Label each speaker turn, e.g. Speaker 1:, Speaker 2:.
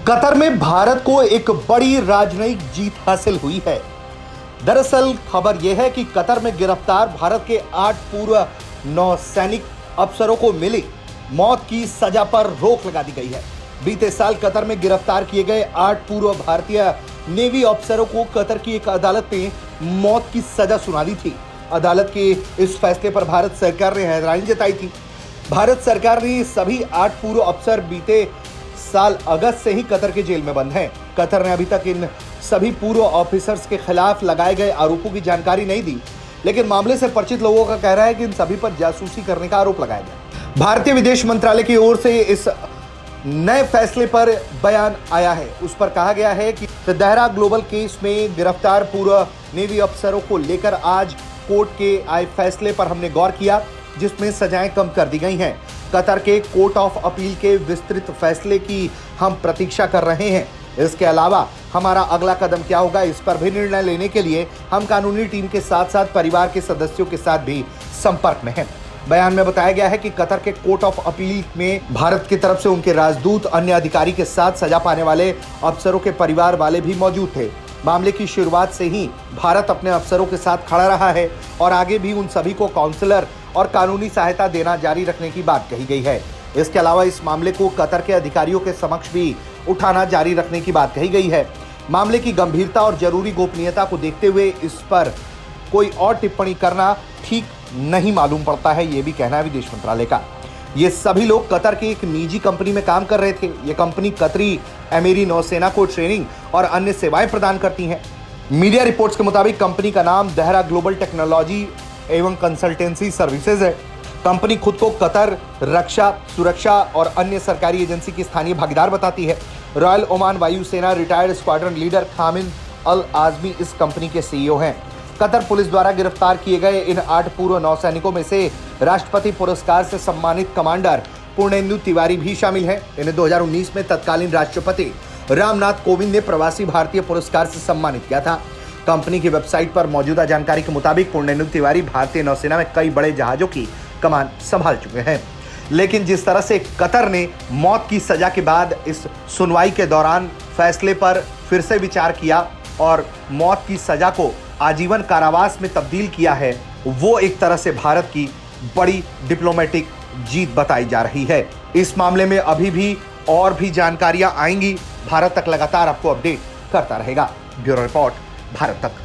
Speaker 1: Qatar में भारत को एक बड़ी राजनयिक जीत हासिल हुई है। दरअसल खबर यह है कि कतर में गिरफ्तार भारत के 8 पूर्व नौसैनिक अफसरों को मिली मौत की सजा पर रोक लगा दी गई है। बीते साल कतर में गिरफ्तार किए गए 8 पूर्व भारतीय नेवी अफसरों को कतर की एक अदालत ने मौत की सजा सुना दी थी। अदालत के इस फैसले पर भारत सरकार ने हैरानी जताई थी। भारत सरकार ने सभी 8 पूर्व अफसर बीते साल अगस्त से ही कतर के जेल में बंद हैं। कतर ने अभी तक इन सभी पूर्व ऑफिसर्स के खिलाफ लगाए गए आरोपों की जानकारी नहीं दी, लेकिन मामले से परिचित लोगों का कहना है कि इन सभी पर जासूसी करने का आरोप लगाया गया। भारतीय विदेश मंत्रालय की ओर से इस नए फैसले पर बयान आया है। उस पर कहा गया है कि दहरा ग्लोबल केस में गिरफ्तार पूर्व नेवी अफसरों को लेकर आज कोर्ट के आए फैसले पर हमने गौर किया, जिसमें सजाएं कम कर दी गई हैं। कतर के कोर्ट ऑफ अपील के विस्तृत फैसले की हम प्रतीक्षा कर रहे हैं। इसके अलावा हमारा अगला कदम क्या होगा, इस पर भी निर्णय लेने के लिए हम कानूनी टीम के साथ साथ परिवार के सदस्यों के साथ भी संपर्क में हैं। बयान में बताया गया है कि कतर के कोर्ट ऑफ अपील में भारत की तरफ से उनके राजदूत, अन्य अधिकारी के साथ सजा पाने वाले अफसरों के परिवार वाले भी मौजूद थे। मामले की शुरुआत से ही भारत अपने अफसरों के साथ खड़ा रहा है और आगे भी उन सभी को काउंसलर और कानूनी सहायता देना जारी रखने की बात कही गई है। इसके अलावा इस मामले को कतर के अधिकारियों के समक्ष भी उठाना जारी रखने की बात कही गई है। मामले की गंभीरता और जरूरी गोपनीयता को देखते हुए इस पर कोई और टिप्पणी करना ठीक नहीं मालूम पड़ता है, ये भी कहना है विदेश मंत्रालय का। ये सभी लोग कतर की एक निजी कंपनी में काम कर रहे थे। ये कंपनी कतरी अमीरी नौसेना को ट्रेनिंग और अन्य सेवाएं प्रदान करती हैं। मीडिया रिपोर्ट्स के मुताबिक कंपनी का नाम दहरा ग्लोबल टेक्नोलॉजी एवं कंसल्टेंसी सर्विसेज है। कंपनी खुद को कतर रक्षा, सुरक्षा और अन्य सरकारी एजेंसी की स्थानीय भागीदार बताती है। रॉयल ओमान वायुसेना रिटायर्ड स्क्वाड्रन लीडर खामिद अल आजमी इस कंपनी के सीईओ हैं। कतर पुलिस द्वारा गिरफ्तार किए गए इन 8 पूर्व नौसैनिकों में से राष्ट्रपति पुरस्कार से सम्मानित कमांडर पूर्णेंदु तिवारी भी शामिल हैं। इन्हें 2019 में तत्कालीन राष्ट्रपति रामनाथ कोविंद ने प्रवासी भारतीय पुरस्कार से सम्मानित किया था। कंपनी की वेबसाइट पर मौजूदा जानकारी के मुताबिक पूर्णेंदु तिवारी भारतीय नौसेना में कई बड़े जहाजों की कमान संभाल चुके हैं। लेकिन जिस तरह से कतर ने मौत की सजा के बाद इस सुनवाई के दौरान फैसले पर फिर से विचार किया और मौत की सजा को आजीवन कारावास में तब्दील किया है, वो एक तरह से भारत की बड़ी डिप्लोमेटिक जीत बताई जा रही है। इस मामले में अभी भी और भी जानकारियां आएंगी। भारत तक लगातार आपको अपडेट करता रहेगा। ब्यूरो रिपोर्ट, भारत तक।